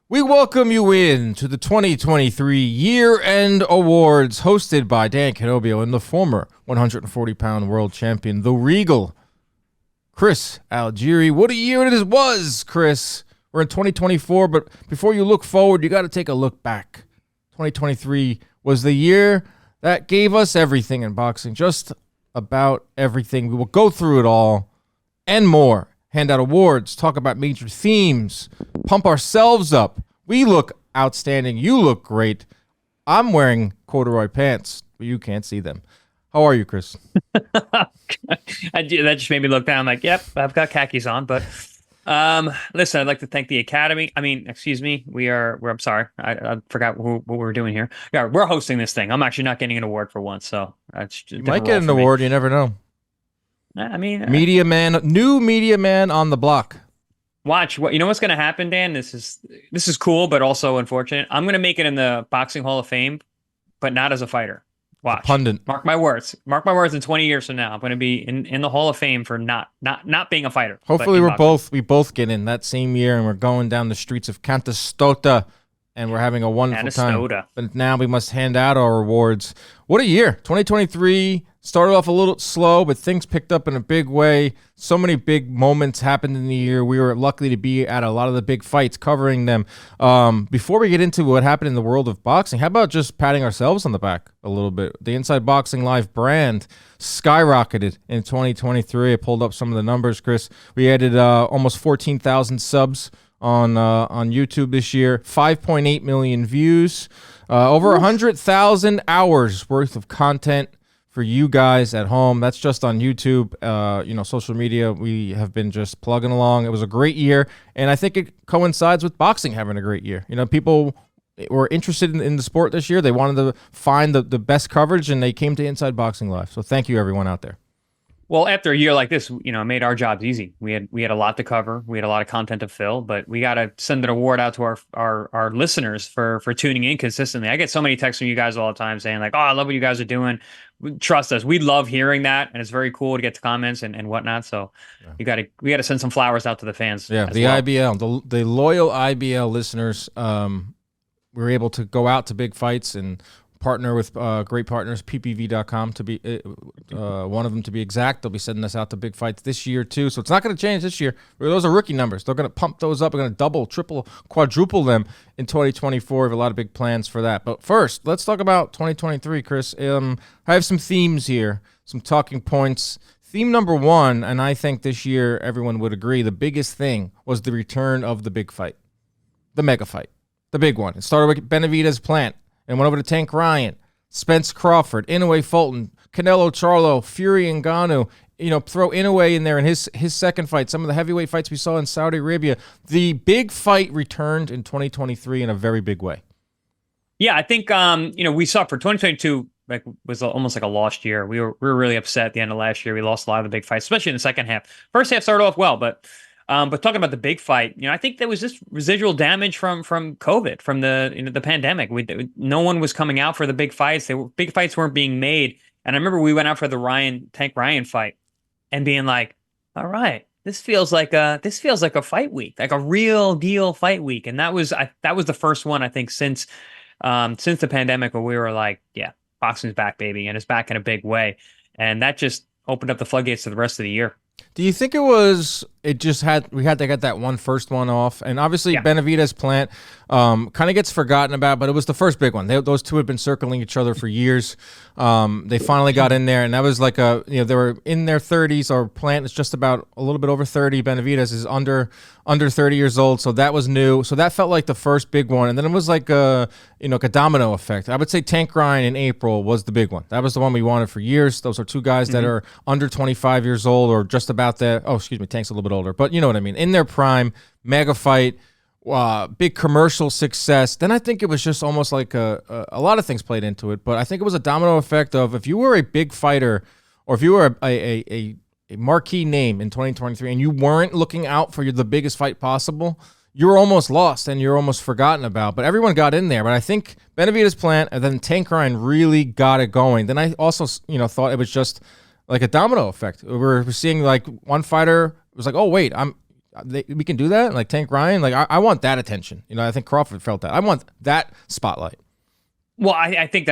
We welcome you in to the 2023 Year-End Awards hosted by Dan Canobio and the former 140-pound world champion, the Regal, Chris Algieri. What a year it was, Chris. We're in 2024, but before you look forward, you got to take a look back. 2023 was the year that gave us everything in boxing, just about everything. We will go through it all and more. Hand out awards, talk about major themes, pump ourselves up. We look outstanding. You look great. I'm wearing corduroy pants, but you can't see them. How are you, Chris? That just made me look down like, yep, I've got khakis on. But listen, I'd like to thank the Academy. Excuse me. I'm sorry. I forgot what we were doing here. Yeah, we're hosting this thing. I'm actually not getting an award for once. So that's just You might get an award. You never know. Media man, new media man on the block. Watch what you know. What's going to happen, Dan? This is cool, but also unfortunate. I'm going to make it in the Boxing Hall of Fame, but not as a fighter. Watch, pundit. Mark my words. Mark my words. In 20 years from now, I'm going to be in the Hall of Fame for not being a fighter. Hopefully, we both get in that same year, and we're going down the streets of Cantastota, and we're having a wonderful time. But now we must hand out our awards. What a year! 2023 started off a little slow, but things picked up in a big way. So many big moments happened in the year. We were lucky to be at a lot of the big fights, covering them. Before we get into what happened in the world of boxing, how about just patting ourselves on the back a little bit? The Inside Boxing Live brand skyrocketed in 2023. I pulled up some of the numbers, Chris. We added almost 14,000 subs on YouTube this year, 5.8 million views, over 100,000 hours worth of content for you guys at home. That's just on YouTube. Social media, we have been just plugging along. It was a great year, and I think it coincides with boxing having a great year. People were interested in the sport this year. They wanted to find the best coverage, and they came to Inside Boxing Live. So thank you, everyone out there. Well, after a year like this, it made our jobs easy. We had a lot to cover. We had a lot of content to fill, but we got to send an award out to our listeners for tuning in consistently. I get so many texts from you guys all the time saying like, "Oh, I love what you guys are doing." Trust us, we love hearing that, and it's very cool to get the comments and whatnot. So we got to send some flowers out to the fans. Yeah, the IBL, the loyal IBL listeners. We were able to go out to big fights and partner with great partners, ppv.com to be one of them to be exact. They'll be sending us out to big fights this year too, so it's not going to change this year. Those are rookie numbers. They're going to pump those up. We're going to double, triple, quadruple them in 2024. We have a lot of big plans for that. But first, let's talk about 2023, Chris. I have some themes here, some talking points. Theme number one, and I think this year everyone would agree, the biggest thing was the return of the big fight, the mega fight, the big one. It started with Benavidez Plant and went over to Tank Ryan, Spence Crawford, Inoue Fulton, Canelo Charlo, Fury Ngannou. Throw Inoue in there in his second fight. Some of the heavyweight fights we saw in Saudi Arabia. The big fight returned in 2023 in a very big way. Yeah, I think we saw for 2022 was almost like a lost year. We were really upset at the end of last year. We lost a lot of the big fights, especially in the second half. First half started off well, but talking about the big fight, I think there was just residual damage from COVID, from the pandemic. No one was coming out for the big fights. Big fights weren't being made. And I remember we went out for the Tank Ryan fight and being like, all right, this feels like a fight week, like a real deal fight week. And that was the first one, I think, since the pandemic where we were like, yeah, boxing's back, baby, and it's back in a big way. And that just opened up the floodgates to the rest of the year. Do you think we had to get that first one off? And obviously Benavidez Plant kind of gets forgotten about, but it was the first big one. Those two had been circling each other for years. They finally got in there, and that was like they were in their 30s. Or Plant is just about a little bit over 30. Benavidez is under 30 years old, so that was new. So that felt like the first big one, and then it was like a domino effect. I would say Tank Ryan in April was the big one. That was the one we wanted for years. Those are two guys that are under 25 years old, or just about that. Oh, excuse me, Tank's a little bit older, but you know what I mean. In their prime, mega fight. Big commercial success. Then I think it was just almost like a lot of things played into it, but I think it was a domino effect of if you were a big fighter or if you were a marquee name in 2023 and you weren't looking out for the biggest fight possible, you were almost lost and you're almost forgotten about. But everyone got in there. But I think Benavidez Plant and then Tank Ryan really got it going. Then I also thought it was just like a domino effect. We're seeing like one fighter was like, oh wait, we can do that. Like Tank Ryan, like I want that attention. I think Crawford felt that. I want that spotlight. Well, I think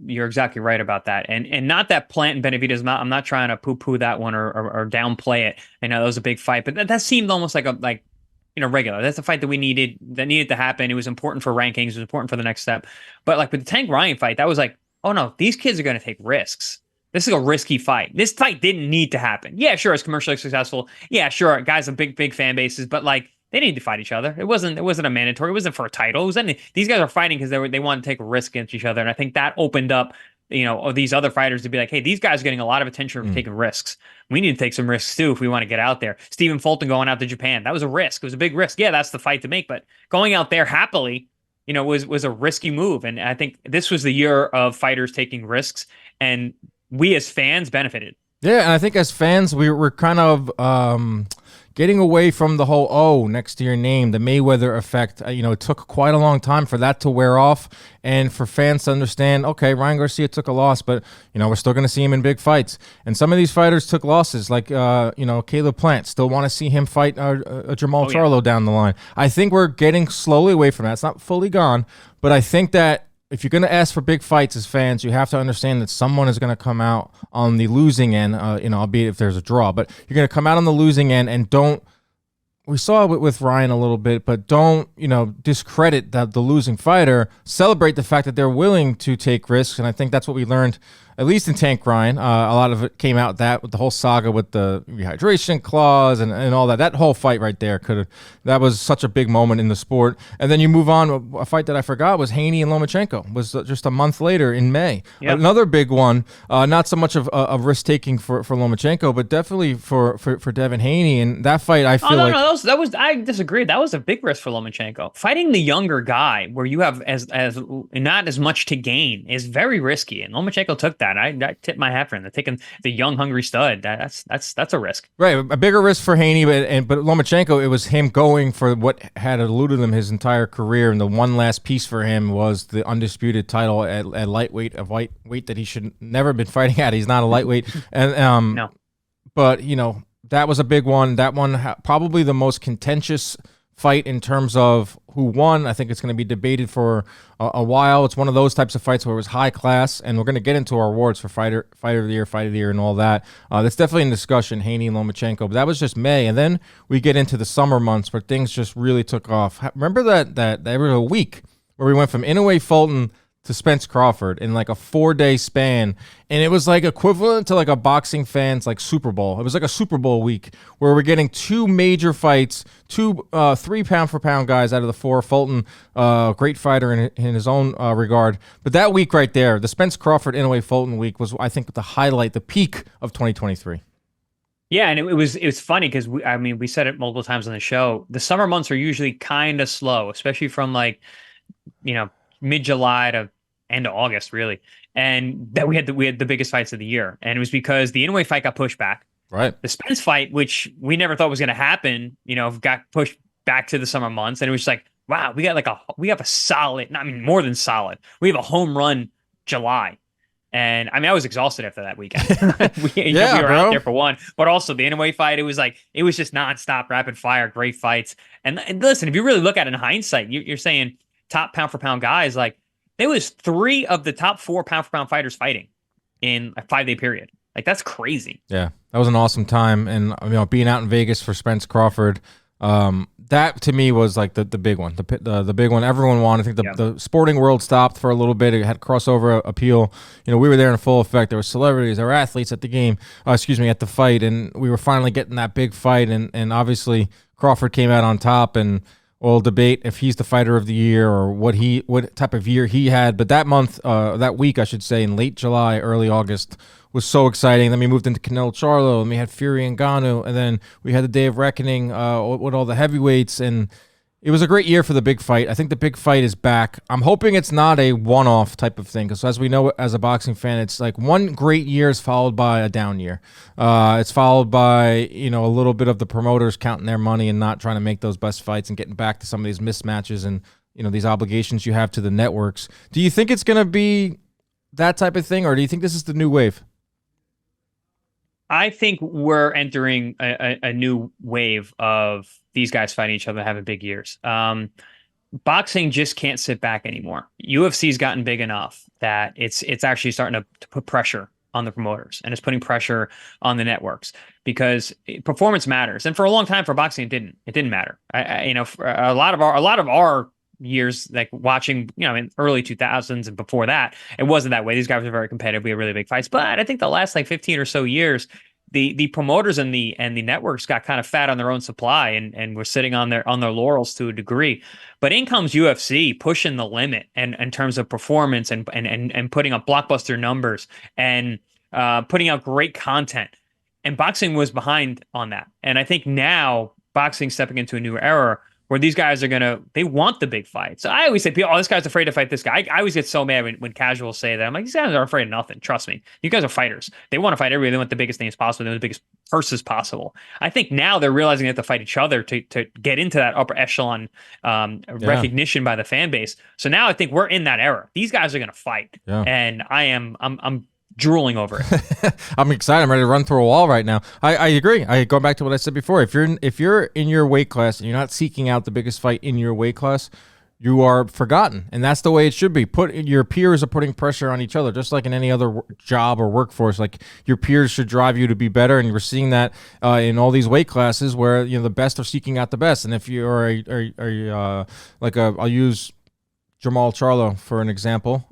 you're exactly right about that. And not that Plant and Benavidez, I'm not trying to poo-poo that one or downplay it. I know that was a big fight, but that seemed almost like regular. That's a fight that needed to happen. It was important for rankings, it was important for the next step. But like with the Tank Ryan fight, that was like, oh no, these kids are going to take risks. This is a risky fight. This fight didn't need to happen. Yeah, sure, it's commercially successful. Yeah, sure, guys have big fan bases, but like they need to fight each other. It wasn't a mandatory. It wasn't for a title. It was these guys are fighting because they wanted to take a risk against each other, and I think that opened up these other fighters to be like, hey, these guys are getting a lot of attention for taking risks. We need to take some risks too if we want to get out there. Stephen Fulton going out to Japan, that was a risk. It was a big risk. Yeah, that's the fight to make, but going out there happily, was a risky move, and I think this was the year of fighters taking risks, and we as fans benefited. Yeah, and I think as fans, we're kind of getting away from the whole "oh" next to your name, the Mayweather effect. It took quite a long time for that to wear off, and for fans to understand, okay, Ryan Garcia took a loss, but we're still going to see him in big fights. And some of these fighters took losses, like Caleb Plant. Still want to see him fight Jamal Charlo down the line. I think we're getting slowly away from that. It's not fully gone, but I think that if you're going to ask for big fights as fans, you have to understand that someone is going to come out on the losing end, albeit if there's a draw. But you're going to come out on the losing end, and don't – we saw it with Ryan a little bit, but don't, discredit the losing fighter. Celebrate the fact that they're willing to take risks, and I think that's what we learned – at least in Tank Ryan. A lot of it came out with the whole saga with the rehydration clause and all that. That whole fight right there that was such a big moment in the sport. And then you move on. A fight that I forgot was Haney and Lomachenko. Was just a month later in May. Yep. Another big one. Not so much of risk taking for Lomachenko, but definitely for Devin Haney. And that fight, I feel that was I disagree. That was a big risk for Lomachenko. Fighting the younger guy, where you have as not as much to gain, is very risky. And Lomachenko took that. I tip my hat for him. They're taking the young, hungry stud. That's a risk. Right, a bigger risk for Haney, but Lomachenko, it was him going for what had eluded him his entire career, and the one last piece for him was the undisputed title at lightweight, a weight that he should never been fighting at. He's not a lightweight, and no. But that was a big one. That one probably the most contentious fight in terms of who won. I think it's going to be debated for a while. It's one of those types of fights where it was high class, and we're going to get into our awards for fight of the year, and all that. That's definitely in discussion, Haney and Lomachenko. But that was just May, and then we get into the summer months where things just really took off. Remember that there was a week where we went from Inoue Fulton to Spence Crawford in like a 4-day span, and it was like equivalent to like a boxing fan's like Super Bowl. It was like a Super Bowl week where we're getting two major fights, 3 pound for pound guys out of the 4. Fulton, great fighter in his own regard, but that week right there, the Spence Crawford Inoue Fulton week, was, I think, the highlight, the peak of 2023. Yeah, and it was funny because we said it multiple times on the show. The summer months are usually kind of slow, especially from like mid-July to end of August, really. And that we had the biggest fights of the year. And it was because the Inoue fight got pushed back. Right. The Spence fight, which we never thought was going to happen, got pushed back to the summer months. And it was just like, wow, we have a solid, more than solid. We have a home run July. And I was exhausted after that weekend. we were out there for one, but also the Inoue fight, it was just nonstop rapid fire, great fights. And listen, if you really look at it in hindsight, you're saying top pound for pound guys, like, there was 3 of the top 4 pound for pound fighters fighting in a 5-day period. Like, that's crazy. Yeah, that was an awesome time. And being out in Vegas for Spence Crawford, that to me was like the big one, the big one everyone wanted. I think the sporting world stopped for a little bit. It had crossover appeal. We were there in full effect. There were celebrities, there were athletes at the game. at the fight, and we were finally getting that big fight. And obviously Crawford came out on top, and we'll debate if he's the fighter of the year or what type of year he had. But that week, I should say, in late July, early August, was so exciting. Then we moved into Canelo Charlo, and we had Fury and Ngannou, and then we had the Day of Reckoning with all the heavyweights, and it was a great year for the big fight. I think the big fight is back. I'm hoping it's not a one-off type of thing, because as we know, as a boxing fan, it's like one great year is followed by a down year. It's followed by a little bit of the promoters counting their money and not trying to make those best fights and getting back to some of these mismatches and these obligations you have to the networks. Do you think it's going to be that type of thing, or do you think this is the new wave? I think we're entering a new wave of these guys fighting each other and having big years. Boxing just can't sit back anymore. UFC's gotten big enough that it's actually starting to put pressure on the promoters, and it's putting pressure on the networks because performance matters. And for a long time for boxing, it didn't matter. For a lot of our years, like watching, in early 2000s and before that, it wasn't that way. These guys were very competitive. We had really big fights. But I think the last like 15 or so years, the promoters and the networks got kind of fat on their own supply and were sitting on their laurels to a degree. But in comes UFC pushing the limit and in terms of performance and putting up blockbuster numbers and putting out great content. And boxing was behind on that. And I think now boxing stepping into a new era where these guys they want the big fight. So I always say, oh, this guy's afraid to fight this guy. I always get so mad when casuals say that. I'm like, these guys are afraid of nothing. Trust me. You guys are fighters. They want to fight everybody. They want the biggest names possible. They want the biggest purses possible. I think now they're realizing they have to fight each other to get into that upper echelon recognition by the fan base. So now I think we're in that era. These guys are going to fight. Yeah. And I'm drooling over it. I'm excited. I'm ready to run through a wall right now. I agree. I go back to what I said before. If you're in your weight class and you're not seeking out the biggest fight in your weight class, you are forgotten, and that's the way it should be. Your peers are putting pressure on each other, just like in any other job or workforce. Like your peers should drive you to be better, and we're seeing that in all these weight classes where the best are seeking out the best. And if you are I'll use Jamal Charlo for an example,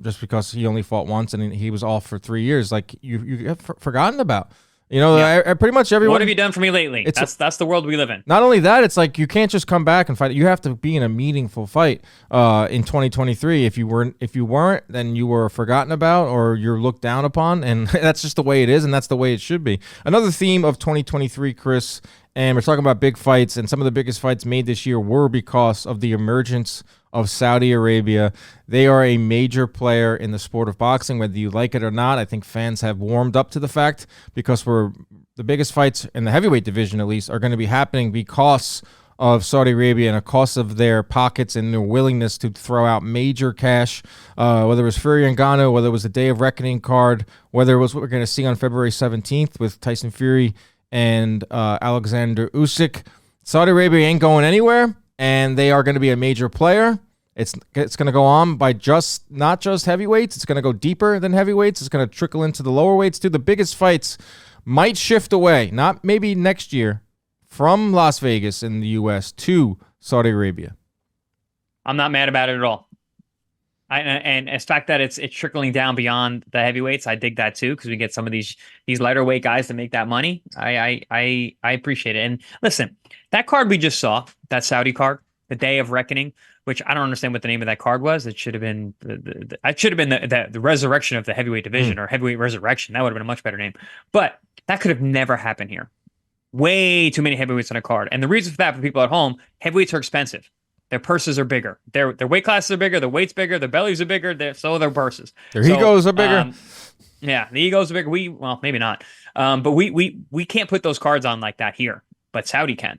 just because he only fought once and he was off for 3 years. Like you have forgotten about. Pretty much everyone. What have you done for me lately? That's the world we live in. Not only that, it's like you can't just come back and fight. You have to be in a meaningful fight in 2023. If you weren't, then you were forgotten about or you're looked down upon, and that's just the way it is, and that's the way it should be. Another theme of 2023, Chris, and we're talking about big fights, and some of the biggest fights made this year were because of the emergence of Saudi Arabia. They are a major player in the sport of boxing, whether you like it or not. I think fans have warmed up to the fact because the biggest fights in the heavyweight division, at least, are going to be happening because of Saudi Arabia and because of their pockets and their willingness to throw out major cash, whether it was Fury and Ngannou, whether it was the Day of Reckoning card, whether it was what we're going to see on February 17th with Tyson Fury and Alexander Usyk. Saudi Arabia ain't going anywhere, and they are going to be a major player. It's going to go on by not just heavyweights. It's going to go deeper than heavyweights. It's going to trickle into the lower weights too. The biggest fights might shift away, not maybe next year, from Las Vegas in the U.S. to Saudi Arabia. I'm not mad about it at all. And the fact that it's trickling down beyond the heavyweights, I dig that too, because we get some of these lighter weight guys to make that money. I appreciate it. And listen, that card we just saw, that Saudi card, the Day of Reckoning, which I don't understand what the name of that card was. It should have been the resurrection of the heavyweight division or heavyweight resurrection. That would have been a much better name. But that could have never happened here. Way too many heavyweights on a card. And the reason for that, for people at home, heavyweights are expensive. Their purses are bigger. Their weight classes are bigger. Their weight's bigger. Their bellies are bigger. So are their purses. Their egos are bigger. Yeah, the egos are bigger. Well, maybe not. But we can't put those cards on like that here. But Saudi can.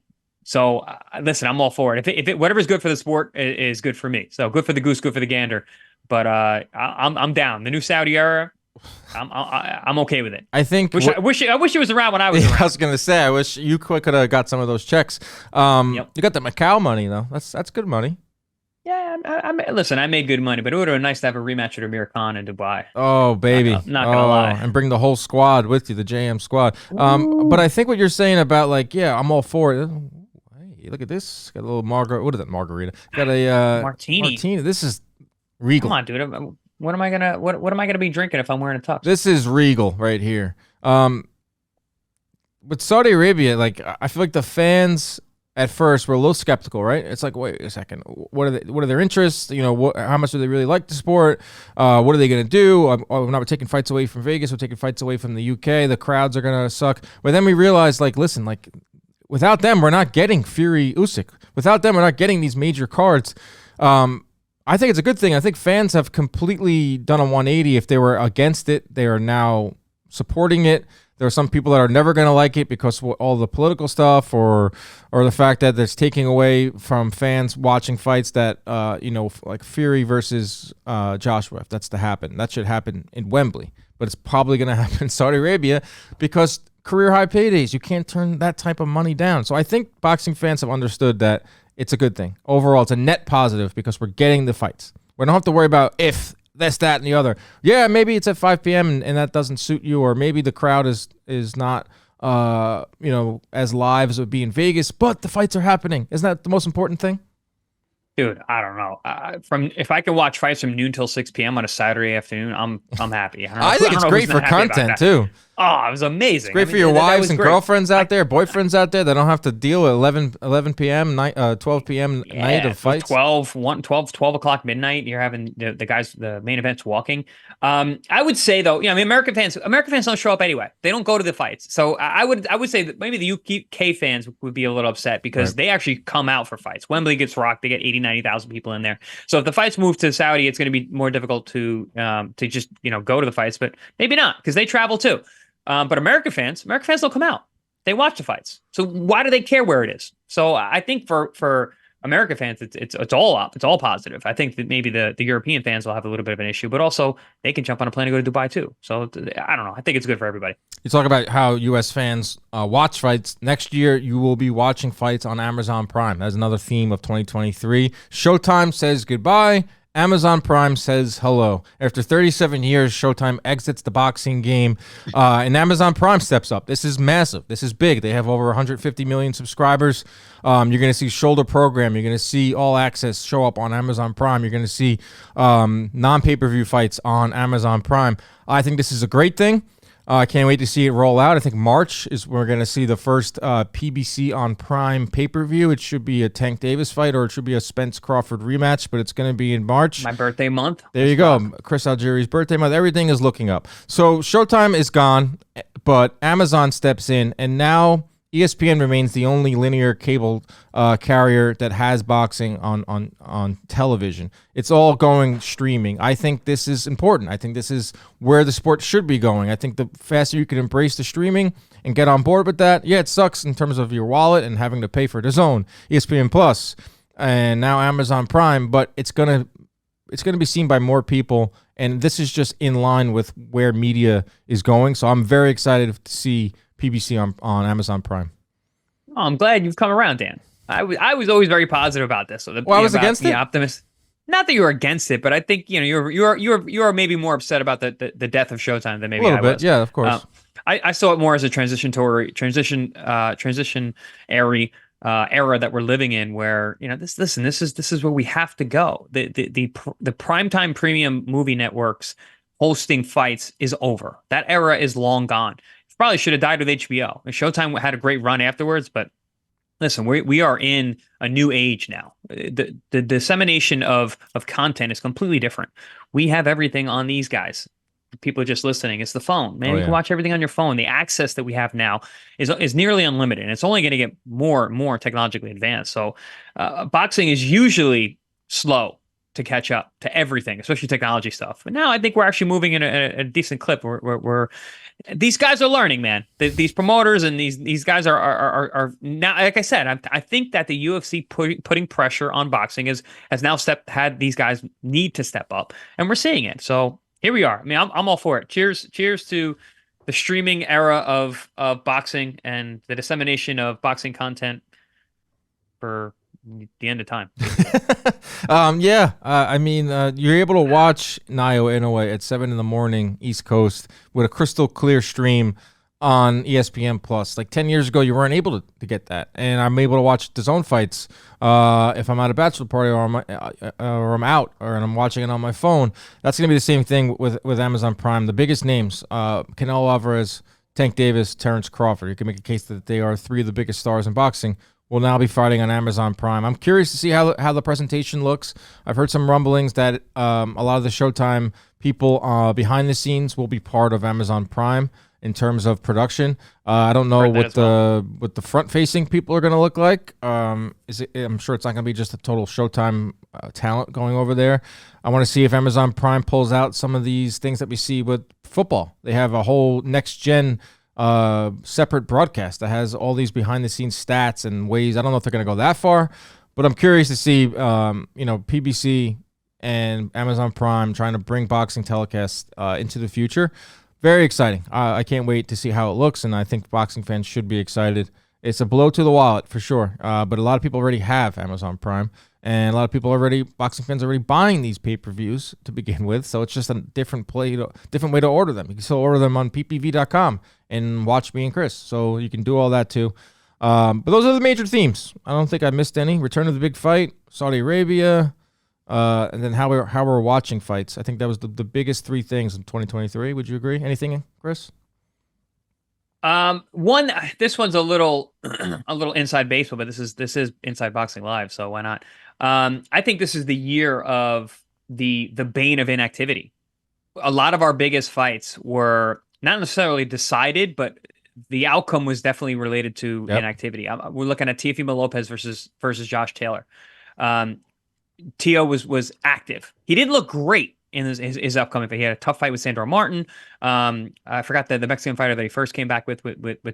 So listen, I'm all for it. If it whatever's good for the sport is good for me. So good for the goose, good for the gander. But I'm down. The new Saudi era, I'm okay with it. I think. I wish it was around when I was around. I was gonna say, I wish you could have got some of those checks. Yep. You got the Macau money though. That's good money. Yeah, listen, I made good money, but it would have been nice to have a rematch with Amir Khan in Dubai. Oh, baby. Not gonna lie. And bring the whole squad with you, the JM squad. But I think what you're saying about I'm all for it. Hey, look at this. Got a little what is that, margarita? Got a martini. This is regal. Come on, dude. What am I gonna be drinking if I'm wearing a tux? This is regal right here. With Saudi Arabia, I feel like the fans at first were a little skeptical, right? It's like, wait a second, what are their interests? How much do they really like the sport? What are they going to do? We're not taking fights away from Vegas. We're taking fights away from the UK. The crowds are going to suck. But then we realized, listen, without them, we're not getting Fury Usyk. Without them, we're not getting these major cards. I think it's a good thing. I think fans have completely done a 180. If they were against it, they are now supporting it. There are some people that are never going to like it because of all the political stuff or the fact that it's taking away from fans watching fights that, like Fury versus Joshua, if that's to happen. That should happen in Wembley. but it's probably going to happen in Saudi Arabia because career high paydays. You can't turn that type of money down. So I think boxing fans have understood that it's a good thing. Overall, it's a net positive because we're getting the fights. We don't have to worry about if this, that, and the other. Yeah, maybe it's at 5 p.m. and that doesn't suit you, or maybe the crowd is not as live as it would be in Vegas, but the fights are happening. Isn't that the most important thing? Dude, I don't know. If I can watch fights from noon till 6 p.m. on a Saturday afternoon, I'm happy. I think it's great for content too. Oh, it was amazing. It's great for your wives and girlfriends out there, boyfriends out there. They don't have to deal at 11 p.m., 12 p.m. night of fights. 12 o'clock midnight. You're having the guys, the main events walking. I would say though, American fans don't show up anyway. They don't go to the fights. So I would say that maybe the UK fans would be a little upset because they actually come out for fights. Wembley gets rocked. They get 80, 90,000 people in there. So if the fights move to Saudi, it's going to be more difficult to just go to the fights, but maybe not because they travel too. But American fans don't come out. They watch the fights. So why do they care where it is? So I think for American fans, it's all up. It's all positive. I think that maybe the European fans will have a little bit of an issue, but also they can jump on a plane and go to Dubai too. So I don't know. I think it's good for everybody. You talk about how U.S. fans watch fights. Next year, you will be watching fights on Amazon Prime. That's another theme of 2023. Showtime says goodbye. Amazon Prime says hello. After 37 years, Showtime exits the boxing game, and Amazon Prime steps up. This is massive. This is big. They have over 150 million subscribers. You're going to see Shoulder Program. You're going to see All Access show up on Amazon Prime. You're going to see non-pay-per-view fights on Amazon Prime. I think this is a great thing. I can't wait to see it roll out. I think March is we're going to see the first PBC on Prime pay-per-view. It should be a Tank Davis fight or it should be a Spence Crawford rematch, but it's going to be in March. My birthday month. There you go. Chris Algieri's birthday month. Everything is looking up. So Showtime is gone, but Amazon steps in, and now ESPN remains the only linear cable carrier that has boxing on television. It's all going streaming. I think this is important. I think this is where the sport should be going. I think the faster you can embrace the streaming and get on board with that, it sucks in terms of your wallet and having to pay for DAZN, ESPN Plus, and now Amazon Prime, but it's gonna be seen by more people, and this is just in line with where media is going. So I'm very excited to see PBC on Amazon Prime. Oh, I'm glad you've come around, Dan. I was always very positive about this. So I was against it. Optimist. Not that you were against it, but I think you are maybe more upset about the death of Showtime than maybe a little I bit. was. Yeah, of course. I saw it more as a transitionary era that we're living in, where this is where we have to go. The primetime premium movie networks hosting fights is over. That era is long gone. Probably should have died with HBO. And Showtime had a great run afterwards, but listen, we are in a new age now. The dissemination of content is completely different. We have everything on these guys. People are just listening. It's the phone, man. You can watch everything on your phone. The access that we have now is nearly unlimited, and it's only going to get more and more technologically advanced. So, boxing is usually slow to catch up to everything, especially technology stuff. But now I think we're actually moving in a decent clip. We're these guys are learning, man. These promoters and these guys are now. Like I said, I think that the UFC putting pressure on boxing has now had these guys need to step up, and we're seeing it. So here we are. I mean, I'm all for it. Cheers to the streaming era of boxing and the dissemination of boxing content for the end of time. I mean, you're able to watch Naoya Inoue at 7 a.m. East Coast with a crystal clear stream on ESPN Plus. Like 10 years ago, you weren't able to get that, and I'm able to watch DAZN fights if I'm at a bachelor party or I'm out or I'm watching it on my phone. That's gonna be the same thing with Amazon Prime. The biggest names: Canelo Alvarez, Tank Davis, Terrence Crawford. You can make a case that they are three of the biggest stars in boxing. Will now be fighting on Amazon Prime. I'm curious to see how the presentation looks. I've heard some rumblings that a lot of the Showtime people behind the scenes will be part of Amazon Prime in terms of production. I don't know what the front-facing people are going to look like. I'm sure it's not going to be just a total Showtime talent going over there. I want to see if Amazon Prime pulls out some of these things that we see with football. They have a whole next-gen separate broadcast that has all these behind the scenes stats and ways. I don't know if they're going to go that far, but I'm curious to see, PBC and Amazon Prime trying to bring boxing telecasts into the future. Very exciting. I can't wait to see how it looks, and I think boxing fans should be excited. It's a blow to the wallet for sure, but a lot of people already have Amazon Prime, and a lot of people already, boxing fans, already buying these pay-per-views to begin with. So it's just a different way to order them. You can still order them on ppv.com and watch me and Chris. So you can do all that too. But those are the major themes. I don't think I missed any. Return of the big fight, Saudi Arabia. And then how we're watching fights. I think that was the biggest three things in 2023. Would you agree? Anything, Chris? This one's a little a little inside baseball, but this is Inside Boxing Live, so why not? I think this is the year of the bane of inactivity. A lot of our biggest fights were not necessarily decided, but the outcome was definitely related to inactivity. We're looking at Teofimo Lopez versus Josh Taylor. Tio was active. He didn't look great in his upcoming fight. He had a tough fight with Sandor Martin. I forgot the Mexican fighter that he first came back with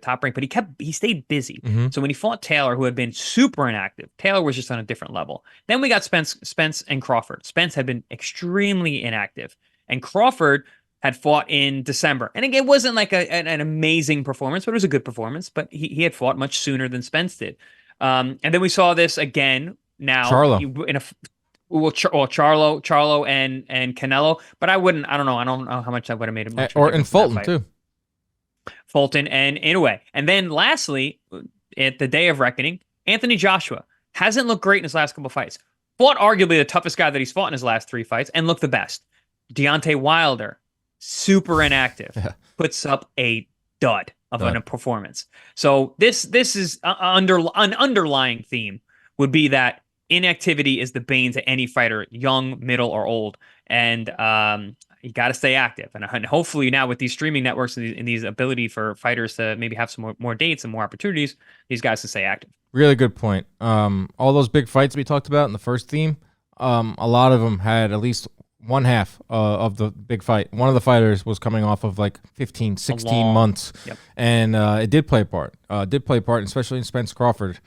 Top Rank, but he stayed busy. Mm-hmm. So when he fought Taylor, who had been super inactive, Taylor was just on a different level. Then we got Spence and Crawford. Spence had been extremely inactive, and Crawford had fought in December. And again, it wasn't like an amazing performance, but it was a good performance. But he had fought much sooner than Spence did. And then we saw this again now Charlo. Charlo and Canelo, but I don't know how much that would have made him. Or in Fulton too. Fulton and Inoue. And then lastly, at the day of reckoning, Anthony Joshua hasn't looked great in his last couple of fights. Fought arguably the toughest guy that he's fought in his last 3 fights and looked the best. Deontay Wilder, super inactive, puts up a dud of a performance. So this is an underlying theme would be that inactivity is the bane to any fighter, young, middle, or old. And you got to stay active. And hopefully now with these streaming networks and these ability for fighters to maybe have some more dates and more opportunities, these guys can stay active. Really good point. All those big fights we talked about in the first theme, a lot of them had at least one half of the big fight. One of the fighters was coming off of like 15, 16 months. Yep. And it did play a part. Especially in Spence Crawford,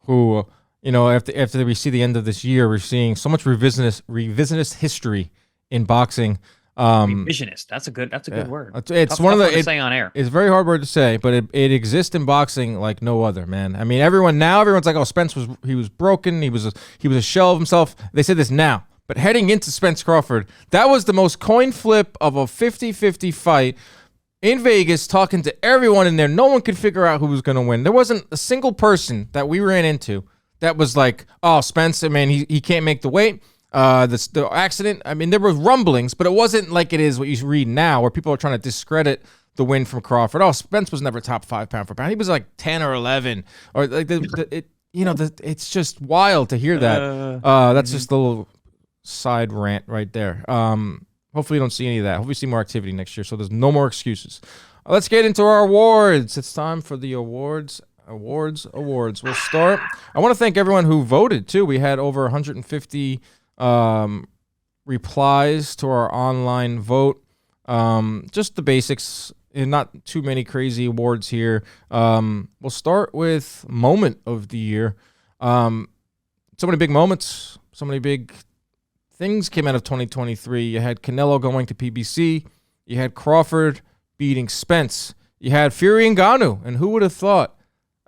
who... after we see the end of this year, we're seeing so much revisionist history in boxing. Revisionist. That's a good word. It's one of the to say on air. It's a very hard word to say, but it exists in boxing like no other, man. I mean, everyone's like, oh, Spence was broken. He was a shell of himself. They say this now, but heading into Spence Crawford, that was the most coin flip of a 50-50 fight. In Vegas, talking to everyone in there, no one could figure out who was going to win. There wasn't a single person that we ran into that was like, oh, Spence, man, he can't make the weight. The accident, I mean, there were rumblings, but it wasn't like it is what you read now, where people are trying to discredit the win from Crawford. Oh, Spence was never top 5 pound for pound. He was like 10 or 11, or like it's just wild to hear that. That's just a little side rant right there. Hopefully, you don't see any of that. Hopefully, we see more activity next year, so there's no more excuses. Let's get into our awards. It's time for the awards. We'll start. I want to thank everyone who voted too. We had over 150 replies to our online vote. Just the basics, and not too many crazy awards here. We'll start with moment of the year. So many big moments, so many big things came out of 2023. You had Canelo going to PBC. You had Crawford beating Spence. You had Fury and Ngannou, and who would have thought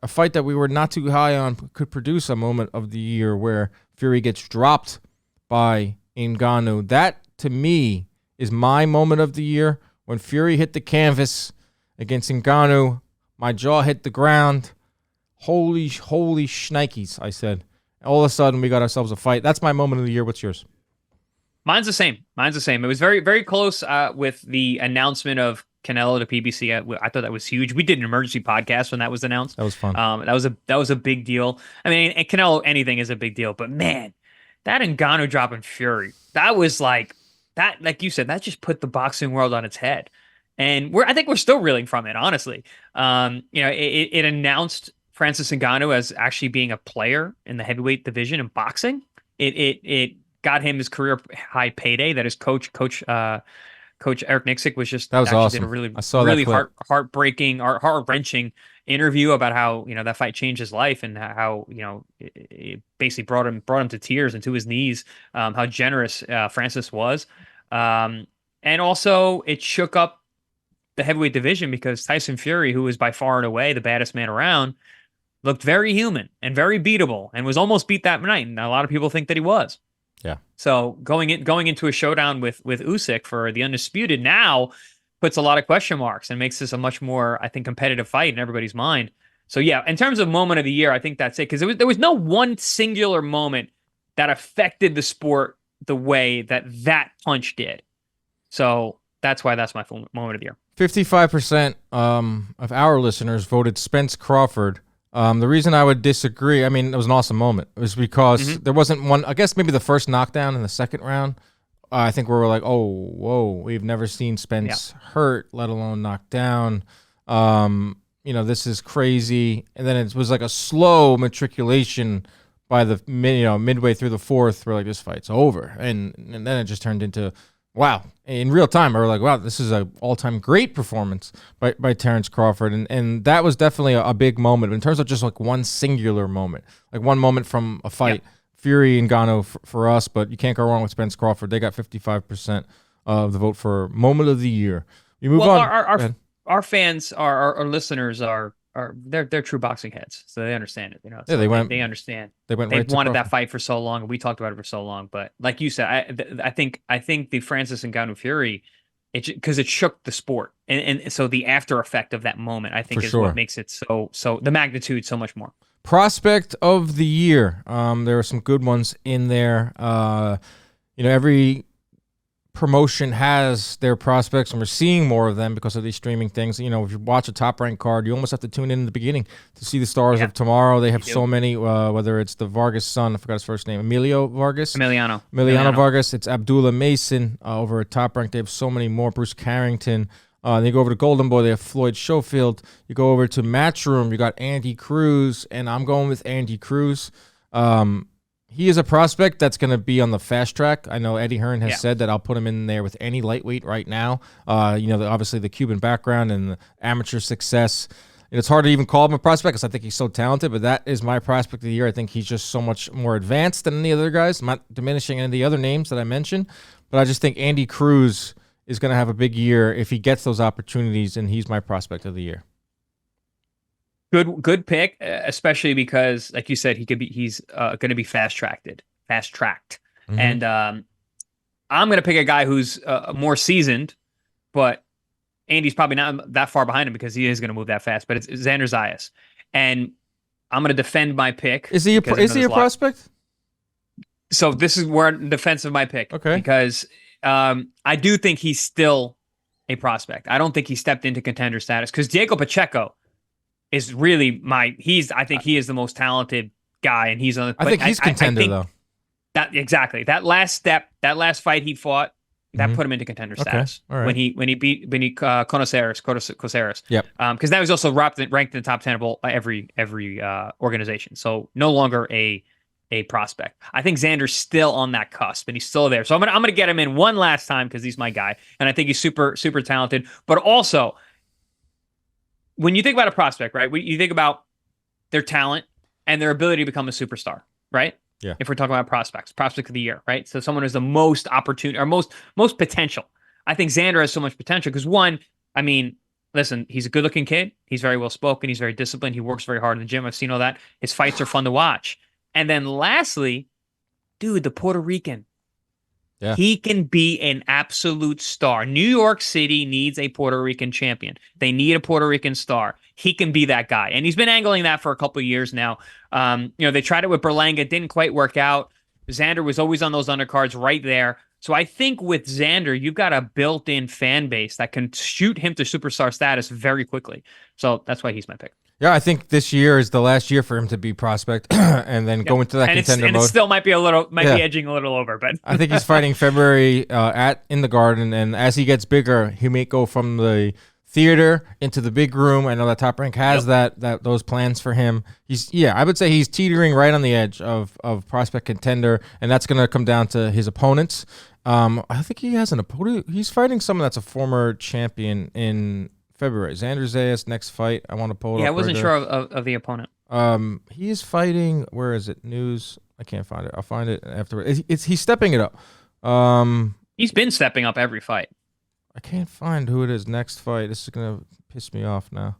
a fight that we were not too high on could produce a moment of the year where Fury gets dropped by Ngannou. That, to me, is my moment of the year. When Fury hit the canvas against Ngannou, my jaw hit the ground. Holy shnikes, I said. All of a sudden, we got ourselves a fight. That's my moment of the year. What's yours? Mine's the same. It was very, very close with the announcement of Canelo to PBC. I thought that was huge. We did an emergency podcast when that was announced. That was fun. That was a big deal. I mean, and Canelo, anything is a big deal, but man, that Ngannou dropping Fury, that was like you said, that just put the boxing world on its head. And I think we're still reeling from it, honestly. It announced Francis Ngannou as actually being a player in the heavyweight division in boxing. It got him his career high payday. That his coach Eric Nixick was just awesome. Did a really heartbreaking, heart-wrenching interview about how that fight changed his life and how it basically brought him to tears and to his knees. How generous Francis was, and also it shook up the heavyweight division because Tyson Fury, who was by far and away the baddest man around, looked very human and very beatable and was almost beat that night. And a lot of people think that he was. Yeah. So going into a showdown with Usyk for the undisputed now puts a lot of question marks and makes this a much more, I think, competitive fight in everybody's mind. So yeah, in terms of moment of the year, I think that's it because there was no one singular moment that affected the sport the way that punch did. So that's why that's my moment of the year. 55% of our listeners voted Spence Crawford. The reason I would disagree, I mean, it was an awesome moment. It was because there wasn't one, I guess maybe the first knockdown in the second round. I think we were like, oh, whoa, we've never seen Spence hurt, let alone knocked down. This is crazy. And then it was like a slow matriculation by the midway through the fourth. We're like, this fight's over. And then it just turned into, wow. In real time, I was like, wow, this is an all-time great performance by Terrence Crawford. And that was definitely a big moment. But in terms of just like one singular moment, like one moment from a fight, Fury and Ngannou for us, but you can't go wrong with Spence Crawford. They got 55% of the vote for moment of the year. We move on. Our fans, our listeners they're true boxing heads, so they understand it. So they understand. They've wanted that fight for so long, and we talked about it for so long. But like you said, I think the Francis Ngannou Fury, because it shook the sport, and so the after effect of that moment, I think, is what makes it so the magnitude so much more. Prospect of the year. There are some good ones in there. Every promotion has their prospects, and we're seeing more of them because of these streaming things. If you watch a top-ranked card, you almost have to tune in the beginning to see the stars of tomorrow. They have so many, whether it's the Vargas son, I forgot his first name, Emiliano Vargas. It's Abdullah Mason over at Top Rank. They have so many more. Bruce Carrington. Then you go over to Golden Boy, they have Floyd Schofield. You go over to Matchroom, you got Andy Cruz, and I'm going with Andy Cruz. He is a prospect that's going to be on the fast track. I know Eddie Hearn has said that I'll put him in there with any lightweight right now. Obviously the Cuban background and the amateur success. And it's hard to even call him a prospect because I think he's so talented, but that is my prospect of the year. I think he's just so much more advanced than any other guys. I'm not diminishing any of the other names that I mentioned, but I just think Andy Cruz is going to have a big year if he gets those opportunities, and he's my prospect of the year. Good pick, especially because, like you said, he's going to be fast tracked, and I'm going to pick a guy who's more seasoned, but Andy's probably not that far behind him because he is going to move that fast. But it's Xander Zayas, and I'm going to defend my pick. Is he a prospect? So this is where in defense of my pick, because I do think he's still a prospect. I don't think he stepped into contender status because Diego Pacheco is really I think he is the most talented guy, and he's on. I think he's contender though. That last fight he fought, that put him into contender status when he beat Coceres. Yep. Because that was also ranked in the top 10 of every organization. So no longer a prospect. I think Xander's still on that cusp, and he's still there. So I'm gonna get him in one last time because he's my guy, and I think he's super super talented. But also, when you think about a prospect, right? You think about their talent and their ability to become a superstar, right? Yeah. If we're talking about prospect of the year, right? So someone who's the most opportunity or most potential. I think Xander has so much potential because one, I mean, listen, he's a good-looking kid. He's very well-spoken. He's very disciplined. He works very hard in the gym. I've seen all that. His fights are fun to watch. And then lastly, dude, the Puerto Rican. Yeah. He can be an absolute star. New York City needs a Puerto Rican champion. They need a Puerto Rican star. He can be that guy. And he's been angling that for a couple of years now. They tried it with Berlanga. Didn't quite work out. Xander was always on those undercards right there. So I think with Xander, you've got a built-in fan base that can shoot him to superstar status very quickly. So that's why he's my pick. Yeah, I think this year is the last year for him to be prospect, and then go into that contender mode. And it still might be edging a little over, but I think he's fighting February in the Garden, and as he gets bigger, he may go from the theater into the big room. I know that Top Rank has those plans for him. I would say he's teetering right on the edge of prospect contender, and that's going to come down to his opponents. I think he has an opponent. He's fighting someone that's a former champion in February. Xander Zayas next fight. I want to pull it up. Yeah, I wasn't sure of the opponent. He is fighting. Where is it? News. I can't find it. I'll find it afterwards. He's stepping it up. He's been stepping up every fight. I can't find who it is next fight. This is gonna piss me off now.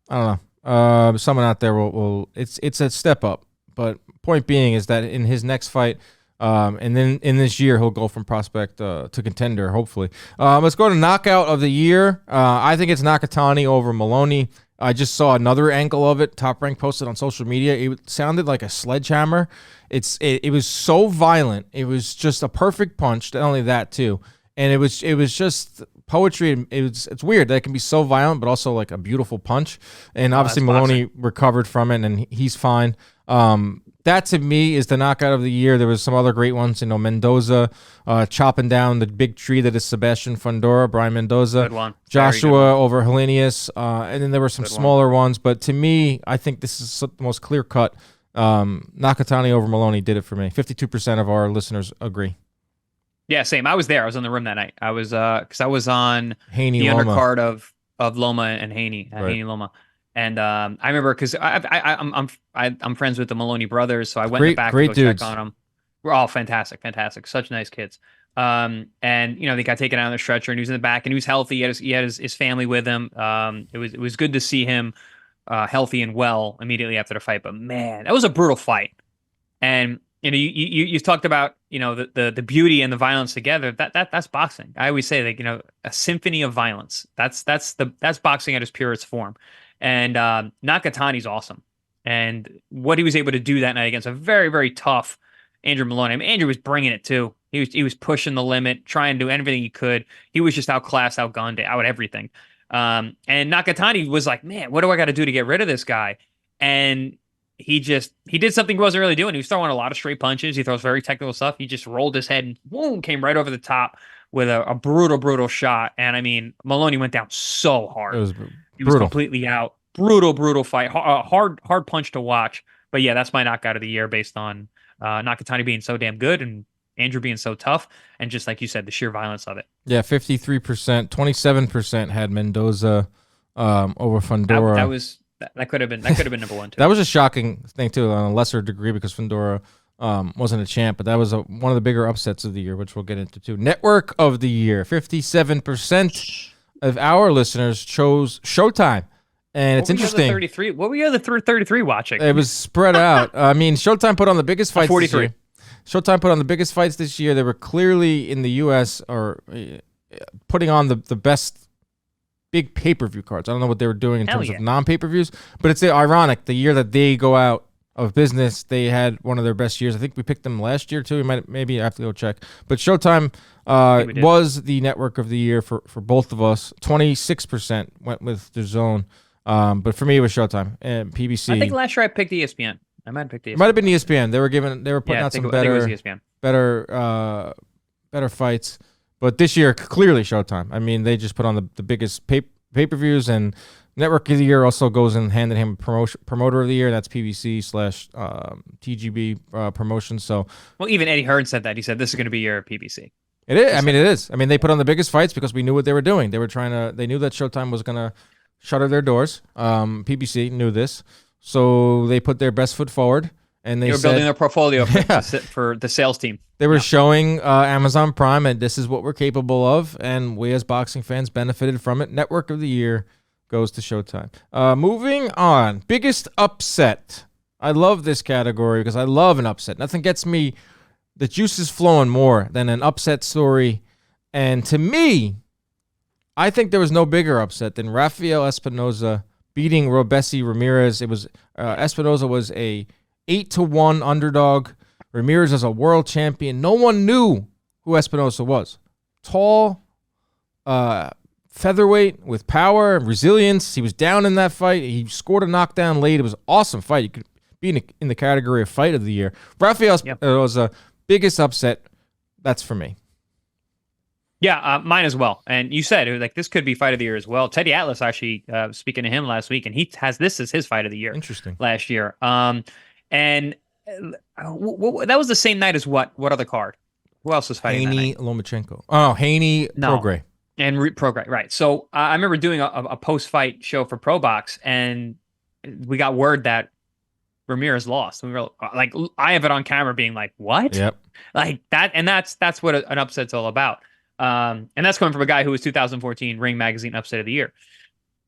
I don't know. Someone out there will. It's a step up, but point being is that in his next fight, and then in this year he'll go from prospect to contender. Hopefully, let's go to knockout of the year. I think it's Nakatani over Maloney. I just saw another angle of it. Top Rank posted on social media. It sounded like a sledgehammer. It was so violent. It was just a perfect punch. Not only that too, and it was just poetry. It's weird that it can be so violent, but also like a beautiful punch. And obviously Maloney recovered from it, and he's fine. That to me is the knockout of the year. There was some other great ones, Mendoza chopping down the big tree that is Sebastian Fundora, Brian Mendoza, Good one. Joshua over Helenius, and then there were some smaller ones. But to me, I think this is the most clear cut. Nakatani over Maloney did it for me. 52% of our listeners agree. Yeah, same. I was there. I was in the room that night. I was because I was on Haney the Loma. undercard of Loma and Haney, Haney Loma. And I remember because I'm friends with the Maloney brothers, so I went in the back to go check on them. We're all fantastic, such nice kids. And they got taken out on the stretcher, and he was in the back, and he was healthy. He had his family with him. It was good to see him healthy and well immediately after the fight. But man, that was a brutal fight. And you talked about the beauty and the violence together. That's boxing. I always say that a symphony of violence. That's boxing at its purest form. And Nakatani's awesome. And what he was able to do that night against a very, very tough Andrew Maloney. I mean, Andrew was bringing it too. He was pushing the limit, trying to do everything he could. He was just outclassed, outgunned, out everything. And Nakatani was like, man, what do I got to do to get rid of this guy? And he did something he wasn't really doing. He was throwing a lot of straight punches. He throws very technical stuff. He just rolled his head and boom, came right over the top with a brutal, brutal shot. And I mean, Maloney went down so hard. He was completely out. Brutal fight. Hard punch to watch. But yeah, that's my knockout of the year based on Nakatani being so damn good and Andrew being so tough. And just like you said, the sheer violence of it. Yeah, 53%. 27% had Mendoza over Fundora. That could have been number one too. That was a shocking thing too, on a lesser degree because Fundora wasn't a champ, but that was one of the bigger upsets of the year, which we'll get into too. Network of the year: 57% of our listeners chose Showtime, and it's interesting. What were you the 33 watching? It was spread out. I mean, Showtime put on the biggest fights. 43. This year. Showtime put on the biggest fights this year. They were clearly in the U.S. or putting on the best big pay-per-view cards. I don't know what they were doing in terms of non-pay-per-views, but it's ironic. The year that they go out of business, they had one of their best years. I think we picked them last year too. Maybe I have to go check. But Showtime was the network of the year for both of us. 26% went with DAZN. But for me, it was Showtime and PBC. I think last year I picked ESPN. I might have picked ESPN. It might have been ESPN. They were putting out some better fights. But this year, clearly Showtime. I mean, they just put on the biggest pay-per-views, and Network of the Year also goes in hand in hand with Promoter of the Year. That's PBC/TGB promotion. So, well, even Eddie Hearn said that. He said this is going to be your PBC. It is. I mean, it is. I mean, they put on the biggest fights because we knew what they were doing. They knew that Showtime was going to shutter their doors. PBC knew this, so they put their best foot forward. And they were building their portfolio for the sales team. They were showing Amazon Prime, and this is what we're capable of, and we as boxing fans benefited from it. Network of the Year goes to Showtime. Moving on. Biggest upset. I love this category because I love an upset. Nothing gets me the juices flowing more than an upset story. And to me, I think there was no bigger upset than Rafael Espinoza beating Robesi Ramirez. It was Espinoza was a 8-1 underdog. Ramirez is a world champion. No one knew who Espinoza was. Tall, featherweight with power and resilience. He was down in that fight. He scored a knockdown late. It was an awesome fight. He could be in the category of fight of the year. Rafael Espinoza, biggest upset. That's for me. Yeah, mine as well. And you said this could be fight of the year as well. Teddy Atlas actually speaking to him last week, and he has this as his fight of the year. Interesting. Last year. And that was the same night as what other card? Who else was fighting Haney that night? Lomachenko. Oh, Haney Prograis. And Prograis, right. So I remember doing a post-fight show for ProBox, and we got word that Ramirez lost. We were like, I have it on camera being like, what? Yep. Like that, and that's what an upset's all about. And that's coming from a guy who was 2014 Ring Magazine Upset of the Year.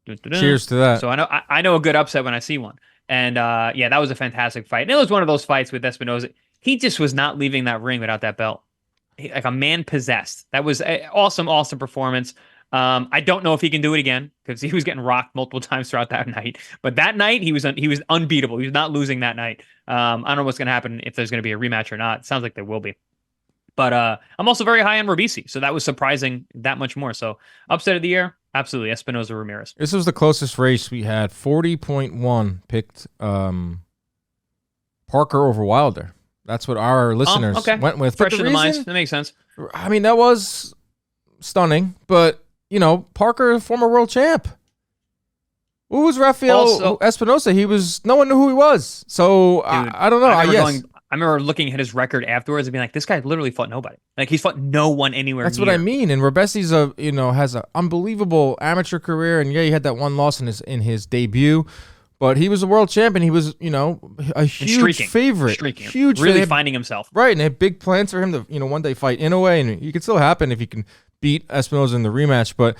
Cheers to that. So I know a good upset when I see one. And yeah, that was a fantastic fight. And it was one of those fights with Espinosa. He just was not leaving that ring without that belt. Like a man possessed. That was an awesome performance. I don't know if he can do it again because he was getting rocked multiple times throughout that night. But that night he was unbeatable. He was not losing that night. I don't know what's going to happen if there's going to be a rematch or not. It sounds like there will be. But I'm also very high on Robisi, so that was surprising that much more. So upset of the year, absolutely, Espinosa Ramirez. This was the closest race we had. 40.1 picked Parker over Wilder. That's what our listeners went with. Fresh in the minds. That makes sense. I mean, that was stunning, but, Parker, former world champ. Who was Rafael Espinosa? No one knew who he was. So, dude, I don't know. I remember looking at his record afterwards and being like, this guy literally fought nobody. Like, he's fought no one anywhere That's near. what I mean. And Robesi's has an unbelievable amateur career. And yeah, he had that one loss in his debut. But he was a world champion. He was, a huge favorite. Huge really finding himself. Right. And they had big plans for him to, one day fight Inoue. And it could still happen if he can beat Espinosa in the rematch. But,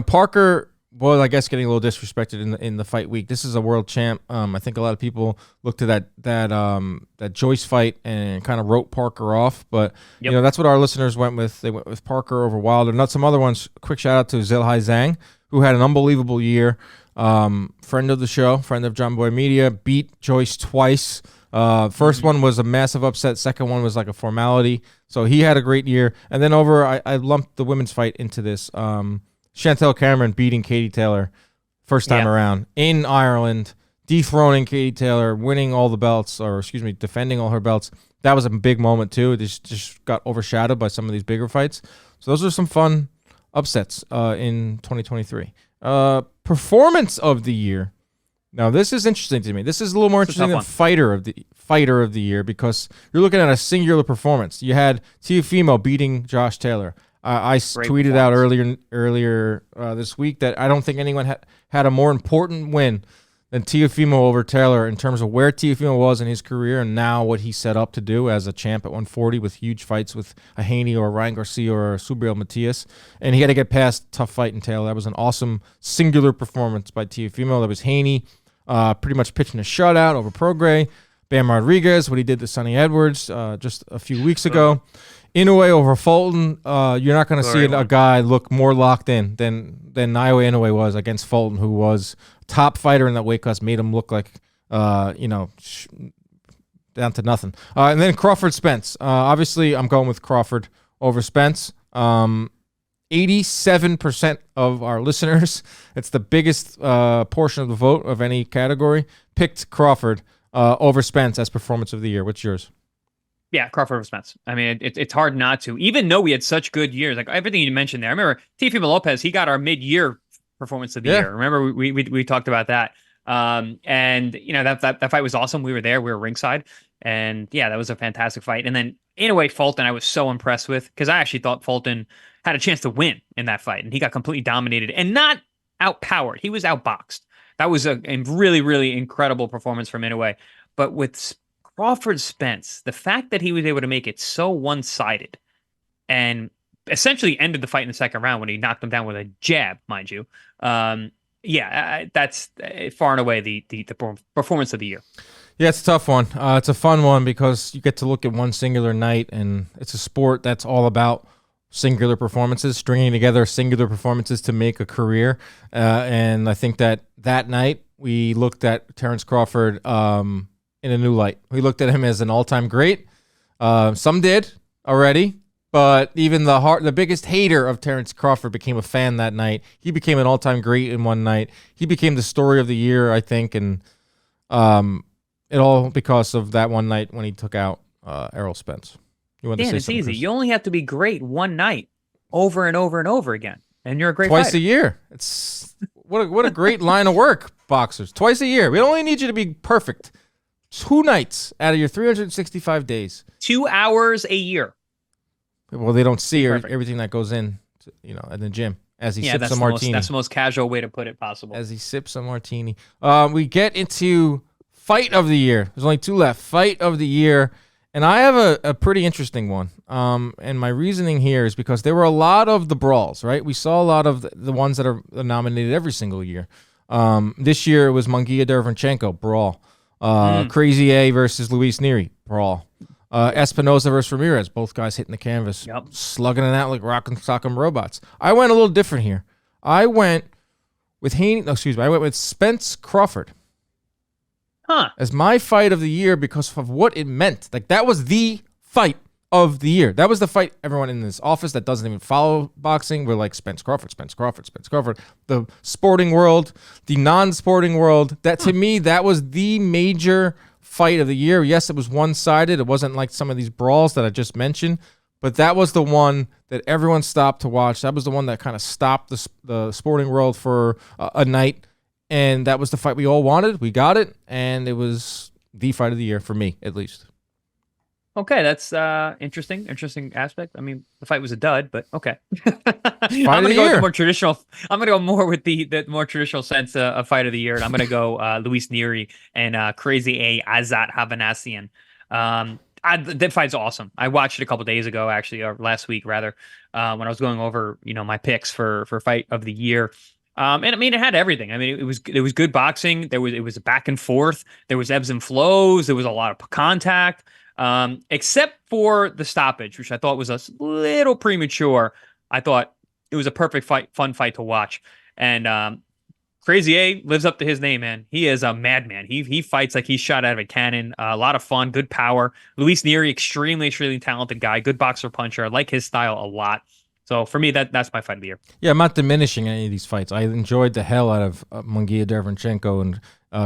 Parker was, I guess, getting a little disrespected in the fight week. This is a world champ. I think a lot of people looked at that Joyce fight and kind of wrote Parker off. But, that's what our listeners went with. They went with Parker over Wilder. Not some other ones. Quick shout out to Zilhai Zhang, who had an unbelievable year. Friend of the show, friend of John Boy Media, beat Joyce twice. First one was a massive upset. Second one was like a formality. So he had a great year. And then I lumped the women's fight into this. Chantel Cameron beating Katie Taylor first time around in Ireland, dethroning Katie Taylor, winning all the belts, defending all her belts. That was a big moment too. It just got overshadowed by some of these bigger fights. So those are some fun upsets in 2023. Performance of the year. Now this is interesting to me. This is a little more interesting than fighter of the year because you're looking at a singular performance. You had Teofimo beating Josh Taylor. I tweeted out earlier this week that I don't think anyone had a more important win than Teofimo over Taylor in terms of where Teofimo was in his career and now what he set up to do as a champ at 140 with huge fights with a Haney or Ryan Garcia or Subriel Matias. And he had to get past tough fight in Taylor. That was an awesome singular performance by Teofimo. That was Haney pretty much pitching a shutout over Prograis. Bam Rodriguez, what he did to Sonny Edwards just a few weeks ago. Inoue over Fulton, you're not going to see a guy look more locked in than Naoya Inoue was against Fulton, who was top fighter in that weight class, made him look like, down to nothing. And then Crawford Spence. Obviously, I'm going with Crawford over Spence. 87% of our listeners, it's the biggest portion of the vote of any category, picked Crawford over Spence as performance of the year. What's yours? Yeah, Crawford over Spence. I mean, it's hard not to, even though we had such good years. Like everything you mentioned there. I remember Teofimo Lopez, he got our mid-year performance of the year. Remember we talked about that. And that fight was awesome. We were there. We were ringside. And yeah, that was a fantastic fight. And then in a way, Fulton, I was so impressed with because I actually thought Fulton had a chance to win in that fight. And he got completely dominated and not outpowered. He was outboxed. That was a really, really incredible performance from Inoue. But with Crawford Spence, the fact that he was able to make it so one-sided and essentially ended the fight in the second round when he knocked him down with a jab, mind you. That's far and away the performance of the year. Yeah, it's a tough one. It's a fun one because you get to look at one singular night, and it's a sport that's all about singular performances, stringing together singular performances to make a career. And I think that night we looked at Terrence Crawford in a new light. We looked at him as an all-time great. Some did already, but even the biggest hater of Terrence Crawford became a fan that night. He became an all-time great in one night. He became the story of the year, I think, and it all because of that one night when he took out Errol Spence. You want to say it's easy. Chris? You only have to be great one night over and over and over again, and you're a great twice fighter. A year. It's what a great line of work, boxers. Twice a year. We don't only need you to be perfect. 2 nights out of your 365 days. 2 hours a year. Well, they don't see everything that goes in, in the gym as he sips a martini. That's the most casual way to put it possible. As he sips a martini. We get into fight of the year. There's only 2 left. Fight of the year. And I have a pretty interesting one. And my reasoning here is because there were a lot of the brawls, right? We saw a lot of the ones that are nominated every single year. This year it was Munguia Derevchenko, brawl. Crazy A versus Luis Neri, brawl. Espinoza versus Ramirez, both guys hitting the canvas, slugging it out like rock and sock'em robots. I went a little different here. I went with I went with Spence Crawford. As my fight of the year because of what it meant. Like, that was the fight of the year. That was the fight everyone in this office that doesn't even follow boxing were like, Spence Crawford, Spence Crawford, Spence Crawford. The sporting world, the non-sporting world, that to me, that was the major fight of the year. Yes, it was one-sided. It wasn't like some of these brawls that I just mentioned, but that was the one that everyone stopped to watch. That was the one that kind of stopped the sporting world for a night. And that was the fight we all wanted. We got it, and it was the fight of the year for me, at least. Okay, that's interesting aspect. I mean, the fight was a dud, but okay. I'm gonna go with the more traditional. I'm gonna go more with the more traditional sense of fight of the year, and I'm gonna go Luis Neri and Crazy A Azat Havanassian. That fight's awesome. I watched it a couple days ago, actually, or last week rather, when I was going over my picks for fight of the year. And I mean, it had everything. I mean, it was good boxing. It was back and forth. There was ebbs and flows. There was a lot of contact, except for the stoppage, which I thought was a little premature. I thought it was a perfect fun fight to watch. And Crazy A lives up to his name, man. He is a madman. He fights like he's shot out of a cannon. A lot of fun, good power. Luis Neri, extremely talented guy, good boxer puncher. I like his style a lot. So for me, that's my fight of the year. Yeah, I'm not diminishing any of these fights. I enjoyed the hell out of Munguia Derevchenko and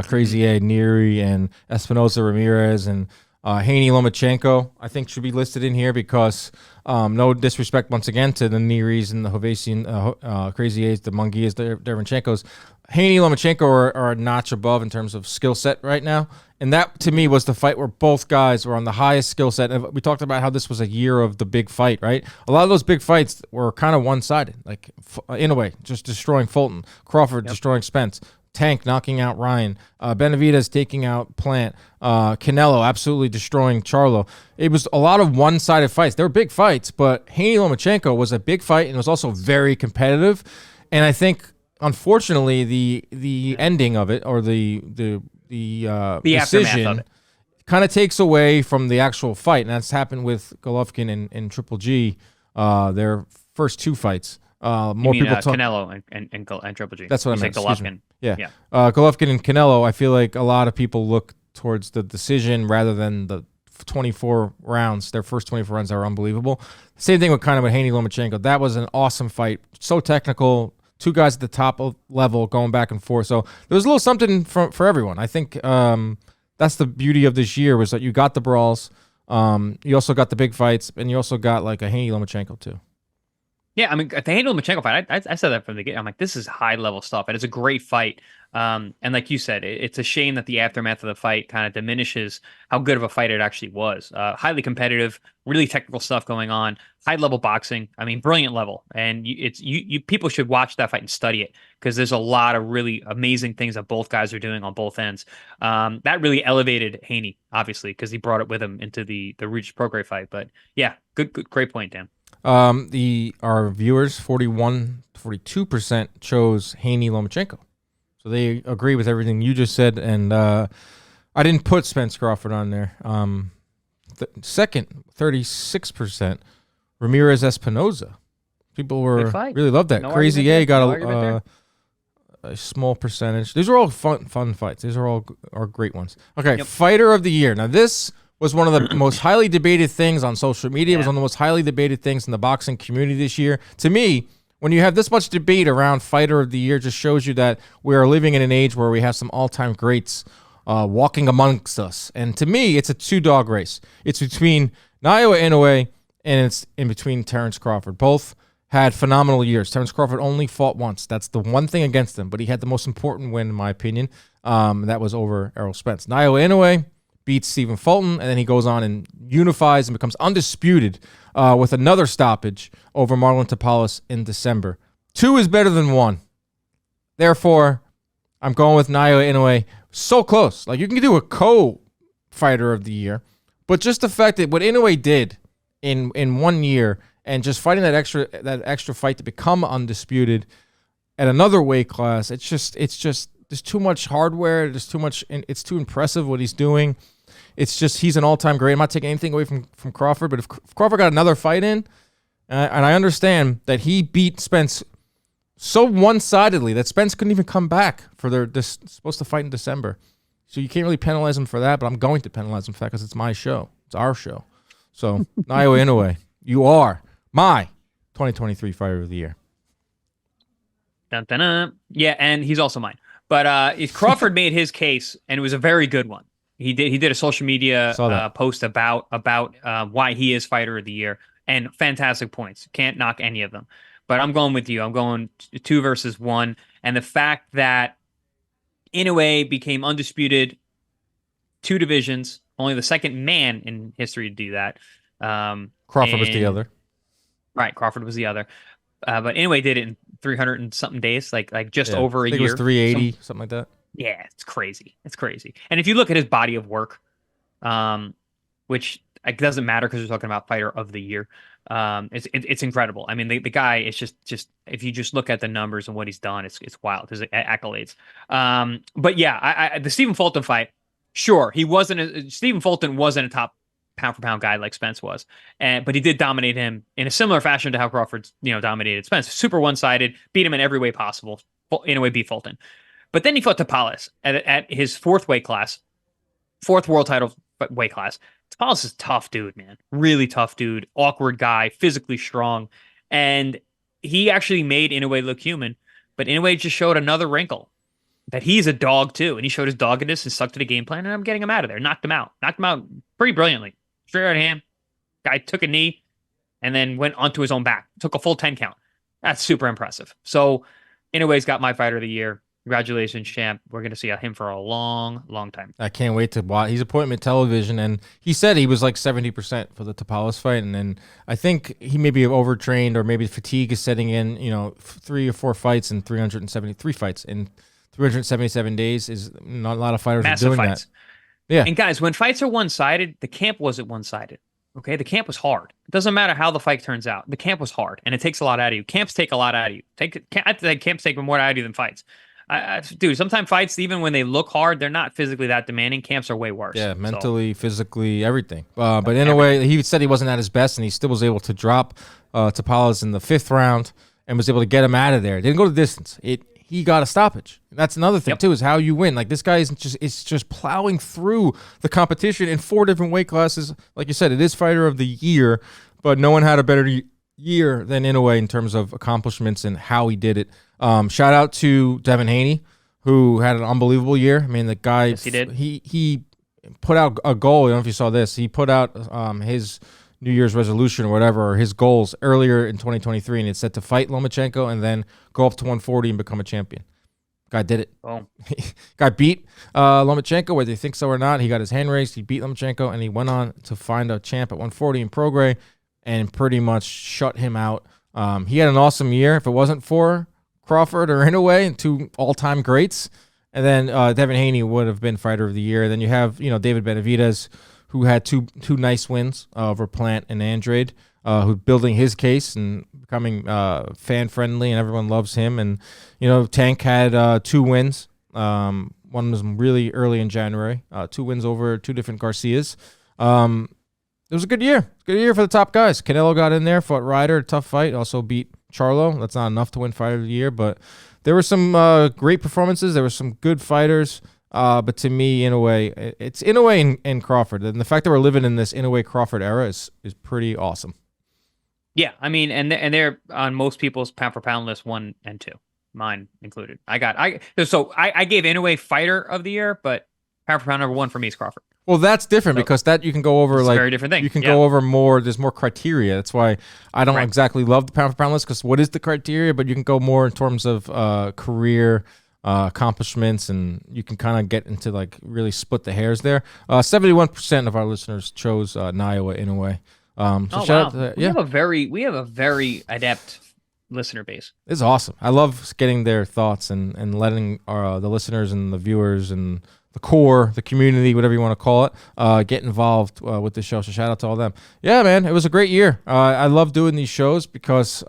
Crazy A, Neri, and Espinoza Ramirez, and Haney Lomachenko, I think, should be listed in here because no disrespect once again to the Neris and the Hovasian Crazy A's, the Munguias, the Derevchenkos. Haney Lomachenko are a notch above in terms of skill set right now. And that, to me, was the fight where both guys were on the highest skill set. And we talked about how this was a year of the big fight, right? A lot of those big fights were kind of one-sided, like, in a way, just destroying Fulton, Crawford destroying Spence, Tank knocking out Ryan, Benavidez taking out Plant, Canelo absolutely destroying Charlo. It was a lot of one-sided fights. They were big fights, but Haney Lomachenko was a big fight and it was also very competitive. And I think, unfortunately, the ending of it, or the decision, kind of takes away from the actual fight, and that's happened with Golovkin and Triple G, their first two fights. More people talk Canelo and Triple G. That's what I meant. Golovkin. Yeah. Golovkin and Canelo. I feel like a lot of people look towards the decision rather than the 24 rounds. Their first 24 rounds are unbelievable. Same thing with Haney Lomachenko. That was an awesome fight. So technical. Two guys at the top level going back and forth. So there was a little something for everyone. I think that's the beauty of this year, was that you got the brawls, you also got the big fights, and you also got like a Haney Lomachenko too. Yeah, I mean, the Haney Lomachenko fight, I said that from the get. I'm like, this is high level stuff, and it's a great fight. And like you said, it's a shame that the aftermath of the fight kind of diminishes how good of a fight it actually was. Highly competitive, really technical stuff going on, high level boxing. I mean, brilliant level. And you people should watch that fight and study it, because there's a lot of really amazing things that both guys are doing on both ends. That really elevated Haney, obviously, because he brought it with him into the Regis Prograis fight. But yeah, great point, Dan. Our viewers, 42% chose Haney Lomachenko. So they agree with everything you just said, and I didn't put Spence Crawford on there. Second, 36%, Ramirez Espinoza. People really loved that. No Crazy A got a small percentage. These are all fun fights. These are all great ones. Okay, Fighter of the Year. Now this was one of the most highly debated things on social media. It was one of the most highly debated things in the boxing community this year. To me, when you have this much debate around Fighter of the Year, just shows you that we are living in an age where we have some all-time greats walking amongst us. And to me, it's a two-dog race. It's between Naoya Inoue and it's in between Terrence Crawford. Both had phenomenal years. Terrence Crawford only fought once. That's the one thing against him, but he had the most important win, in my opinion. That was over Errol Spence. Naoya Inoue beats Stephen Fulton, and then he goes on and unifies and becomes undisputed with another stoppage over Marlon Tapales in December. 2 is better than 1. Therefore, I'm going with Naoya Inoue. So close. Like, you can do a co-fighter of the year, But just the fact that what Inoue did in 1 year and just fighting that extra fight to become undisputed at another weight class, it's just there's too much hardware. There's too much. It's too impressive what he's doing. It's just he's an all-time great. I'm not taking anything away from Crawford, but if Crawford got another fight in, and I understand that he beat Spence so one-sidedly that Spence couldn't even come back for this supposed to fight in December. So you can't really penalize him for that, but I'm going to penalize him for that because it's my show. It's our show. So, Naoya Inoue, you are my 2023 Fighter of the Year. Dun, dun, dun. Yeah, and he's also mine. But Crawford made his case, and it was a very good one. He did a social media post about why he is Fighter of the Year, and fantastic points. Can't knock any of them. But I'm going with you. I'm going 2 versus 1, and the fact that Inoue became undisputed 2 divisions, only the second man in history to do that. Crawford was the other. Right, Crawford was the other. But Inoue did it in 300 and something days, like just over a year. It was 380, something like that. Yeah, it's crazy. It's crazy. And if you look at his body of work, which it doesn't matter because we're talking about Fighter of the Year, it's incredible. I mean, the guy is just if you just look at the numbers and what he's done, it's wild. His accolades. But yeah, the Stephen Fulton fight, sure, Stephen Fulton wasn't a top pound for pound guy like Spence was, but he did dominate him in a similar fashion to how Crawford dominated Spence. Super one-sided, beat him in every way possible. In a way, beat Fulton. But then he fought Tapales at his 4th weight class, 4th world title weight class. Tapales is a tough dude, man. Really tough dude. Awkward guy, physically strong. And he actually made Inoue look human. But Inoue just showed another wrinkle, that he's a dog too. And he showed his doggedness and stuck to the game plan. And I'm getting him out of there. Knocked him out pretty brilliantly. Straight out of hand. Guy took a knee and then went onto his own back. Took a full 10 count. That's super impressive. So Inoue's got my Fighter of the Year. Congratulations, champ. We're going to see him for a long, long time. I can't wait to watch. He's appointment television, and he said he was like 70% for the Tapales fight, and then I think he may be overtrained or maybe fatigue is setting in. 3 or 4 fights in 373 fights in 377 days is not a lot of fighters Massive are doing fights. That. Yeah. And guys, when fights are one-sided, the camp wasn't one-sided. Okay, the camp was hard. It doesn't matter how the fight turns out. The camp was hard, and it takes a lot out of you. Camps take a lot out of you. I think camps take more out of you than fights. Dude, sometimes fights, even when they look hard, they're not physically that demanding. Camps are way worse. Yeah, mentally, physically, everything. But in a way, he said he wasn't at his best, and he still was able to drop Tapales in the 5th round and was able to get him out of there. Didn't go the distance. He got a stoppage. That's another thing too, is how you win. Like, this guy is just plowing through the competition in 4 different weight classes. Like you said, it is Fighter of the Year, but no one had a better year than Inoue in terms of accomplishments and how he did it. Shout out to Devin Haney, who had an unbelievable year. I mean, the guy, yes, he did. He put out a goal. I don't know if you saw this. He put out his New Year's resolution or whatever, or his goals earlier in 2023, and it said to fight Lomachenko and then go up to 140 and become a champion. Guy did it. Oh. Guy beat Lomachenko, whether you think so or not. He got his hand raised. He beat Lomachenko, and he went on to find a champ at 140 in Prograis and pretty much shut him out. He had an awesome year. If it wasn't for Crawford or Inoue, 2 all-time greats, and then Devin Haney would have been Fighter of the Year. Then you have David Benavidez, who had two nice wins over Plant and Andrade, who building his case and becoming fan-friendly, and everyone loves him. And Tank had 2 wins. One was really early in January. 2 wins over 2 different Garcias. It was a good year. Good year for the top guys. Canelo got in there, fought Ryder, tough fight. Also beat Charlo. That's not enough to win Fighter of the Year, but there were some great performances. There were some good fighters. But to me, Inoue, it's Inoue and Crawford. And the fact that we're living in this Inoue-Crawford era is pretty awesome. Yeah, I mean, and they're on most people's pound for pound list 1 and 2, mine included. I gave Inoue Fighter of the Year, but pound for pound number 1 for me is Crawford. Well, that's different because that you can go over like a very different thing. You can go over more. There's more criteria. That's why I don't exactly love the pound for pound list, because what is the criteria? But you can go more in terms of career accomplishments, and you can kind of get into like really split the hairs there. 71% of our listeners chose Naoya Inoue. Shout out to, we have a very adept listener base. It's awesome. I love getting their thoughts and letting the listeners and the viewers and the core, the community, whatever you want to call it, get involved with the show. So shout out to all them. Yeah, man, it was a great year. I love doing these shows because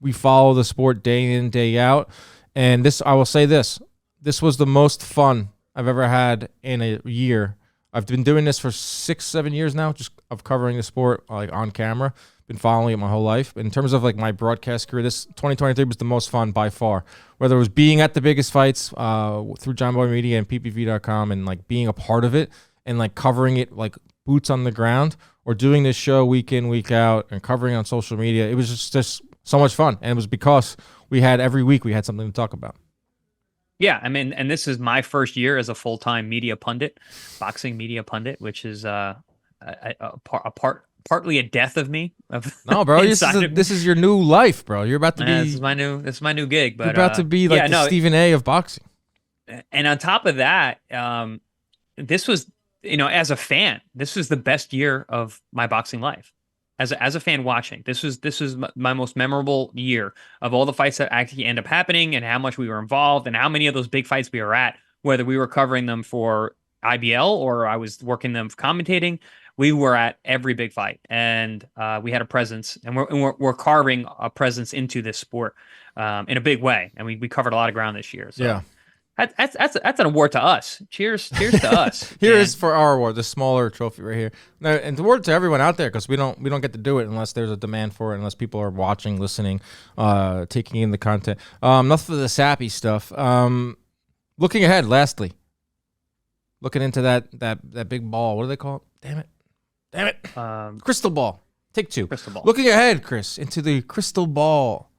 we follow the sport day in, day out. And this, I will say this was the most fun I've ever had in a year. I've been doing this for 6-7 years now, just of covering the sport like on camera. Been following it my whole life. In terms of like my broadcast career, this 2023 was the most fun by far. Whether it was being at the biggest fights through John Boy Media and ppv.com and like being a part of it and like covering it like boots on the ground, or doing this show week in, week out and covering it on social media. It was just so much fun. And it was because every week we had something to talk about. Yeah, I mean, and this is my first year as a full-time media pundit, boxing media pundit, which is partly a death of me. No, bro, this is your new life, bro. You're about to be. This is my new gig. But you're about to be like the Stephen A. of boxing. And on top of that, this was, as a fan, this was the best year of my boxing life. As a fan watching, this was my most memorable year of all the fights that actually end up happening, and how much we were involved, and how many of those big fights we were at, whether we were covering them for IBL or I was working them commentating. We were at every big fight, and we had a presence, and we're carving a presence into this sport in a big way, and we covered a lot of ground this year. So. Yeah. That's an award to us. Cheers to us. Here is for our award, the smaller trophy right here. Now, and the award to everyone out there, because we don't get to do it unless there's a demand for it, unless people are watching, listening, taking in the content. Enough of the sappy stuff. Looking ahead, lastly, looking into that big ball. What do they call it? Damn it. Crystal ball. Take two. Crystal ball. Looking ahead, Chris, into the crystal ball.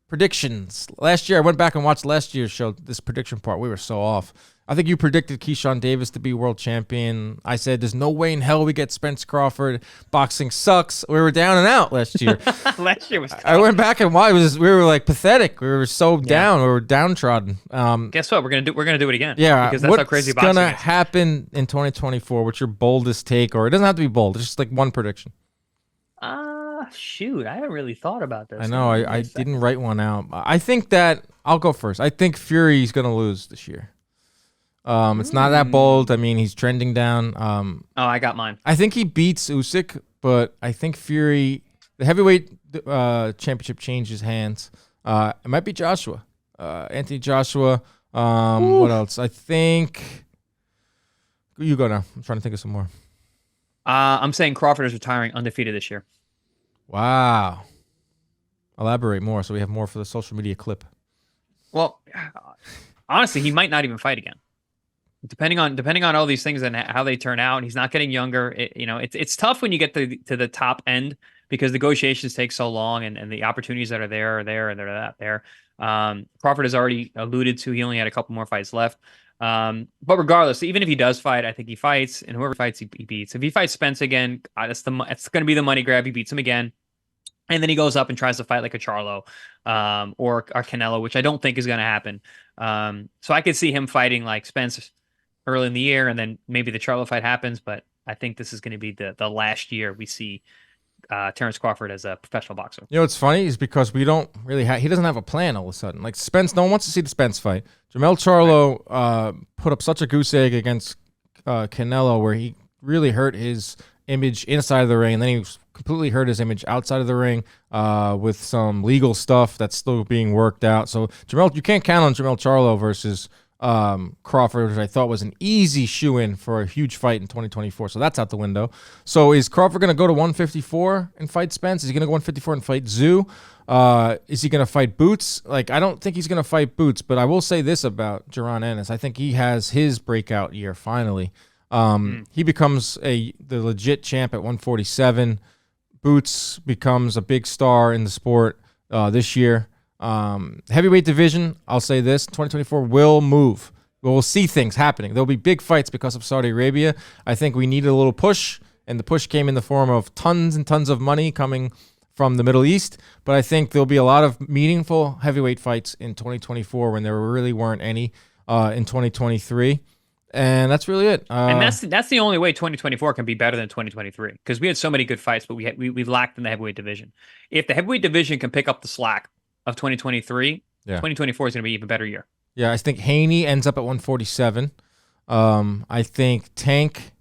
Predictions. Last year, I went back and watched last year's show, this prediction part. We were so off. I think you predicted Keyshawn Davis to be world champion. I said, there's no way in hell we get Spence Crawford. Boxing sucks. We were down and out last year. Last year was tough. I went back and watched. We were like pathetic. We were so down. We were downtrodden. Guess what? We're gonna do it again. Yeah. Because that's how crazy boxing is. What's going to happen in 2024? What's your boldest take? Or it doesn't have to be bold. It's just like one prediction. Shoot, I haven't really thought about this. I know, I didn't write one out. I think that I'll go first. I think Fury's gonna lose this year. It's not that bold. I mean, he's trending down. I got mine. I think he beats Usyk, but I think Fury, the heavyweight championship changes hands. It might be Joshua, Anthony Joshua. What else? I think you go now. I'm trying to think of some more. I'm saying Crawford is retiring undefeated this year. Wow. Elaborate more so we have more for the social media clip. Well, honestly, he might not even fight again. Depending on all these things and how they turn out, and he's not getting younger. It's tough when you get to the top end because negotiations take so long, and the opportunities that are there and they're not there. Crawford has already alluded to he only had a couple more fights left. But regardless, even if he does fight, I think he fights, and whoever fights, he beats. If he fights Spence again, it's going to be the money grab. He beats him again, and then he goes up and tries to fight like a Charlo, or Canelo, which I don't think is going to happen. So I could see him fighting like Spence early in the year, and then maybe the Charlo fight happens. But I think this is going to be the last year we see Terrence Crawford as a professional boxer. You know what's funny is because we don't really he doesn't have a plan all of a sudden. Like Spence, no one wants to see the Spence fight. Jamel Charlo put up such a goose egg against Canelo where he really hurt his image inside of the ring, and then he completely hurt his image outside of the ring with some legal stuff that's still being worked out. So you can't count on Jamel Charlo versus Crawford, which I thought was an easy shoe-in for a huge fight in 2024. So that's out the window. So is Crawford going to go to 154 and fight Spence? Is he going to go 154 and fight Zoo? Is he going to fight Boots? Like, I don't think he's going to fight Boots, but I will say this about Jaron Ennis. I think he has his breakout year finally. He becomes the legit champ at 147. Boots becomes a big star in the sport this year. Heavyweight division, I'll say this, 2024 will move. We'll see things happening. There'll be big fights because of Saudi Arabia. I think we needed a little push, and the push came in the form of tons and tons of money coming from the Middle East. But I think there'll be a lot of meaningful heavyweight fights in 2024 when there really weren't any in 2023. And that's really it. And that's the only way 2024 can be better than 2023, because we had so many good fights, but we lacked in the heavyweight division. If the heavyweight division can pick up the slack of 2023, 2024 is going to be an even better year. Yeah, I think Haney ends up at 147. I think Tank.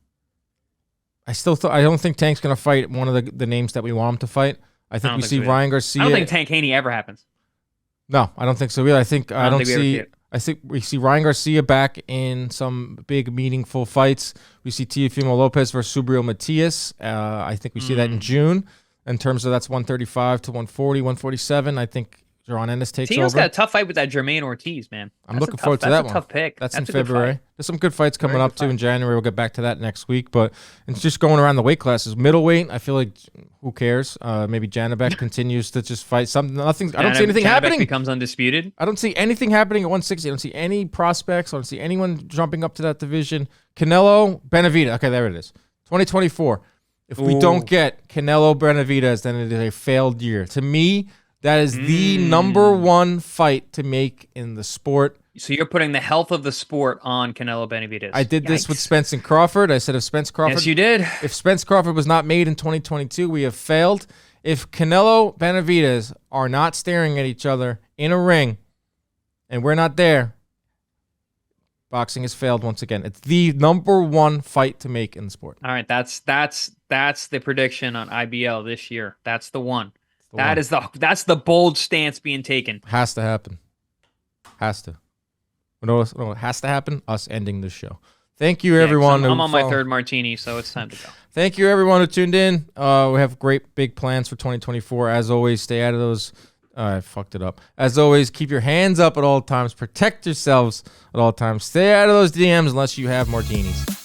I don't think Tank's gonna fight one of the names that we want him to fight. I think we see Ryan Garcia. I don't think Tank Haney ever happens. No, I don't think so either. I think I don't see. I think we see Ryan Garcia back in some big meaningful fights. We see Teofimo Lopez versus Subriel Matias. I think we see that in June. In terms of that's 135 to 140, 147. I think Jaron Ennis takes over. Tio's got a tough fight with that Jermaine Ortiz, man. I'm looking forward to that one. That's a tough pick. That's in February. There's some good fights coming up too in January. We'll get back to that next week. But it's just going around the weight classes. Middleweight, I feel like who cares? Maybe Janabek continues to just fight. Nothing. I don't see anything happening. Becomes undisputed. I don't see anything happening at 160. I don't see any prospects. I don't see anyone jumping up to that division. Canelo, Benavidez. Okay, there it is. 2024. If we don't get Canelo Benavidez, then it is a failed year. To me, that is the number one fight to make in the sport. So you're putting the health of the sport on Canelo Benavidez. I did this with Spence and Crawford. I said if Spence Crawford... Yes, you did. If Spence Crawford was not made in 2022, we have failed. If Canelo Benavidez are not staring at each other in a ring and we're not there, boxing has failed once again. It's the number one fight to make in the sport. All right, that's the prediction on IBL this year. That's the one. That's the bold stance being taken. Has to happen. Has to. What has to happen? Us ending this show. Thank you, everyone. I'm on my third martini, so it's time to go. Thank you, everyone who tuned in. We have great big plans for 2024. As always, stay out of those. I fucked it up. As always, keep your hands up at all times. Protect yourselves at all times. Stay out of those DMs unless you have martinis.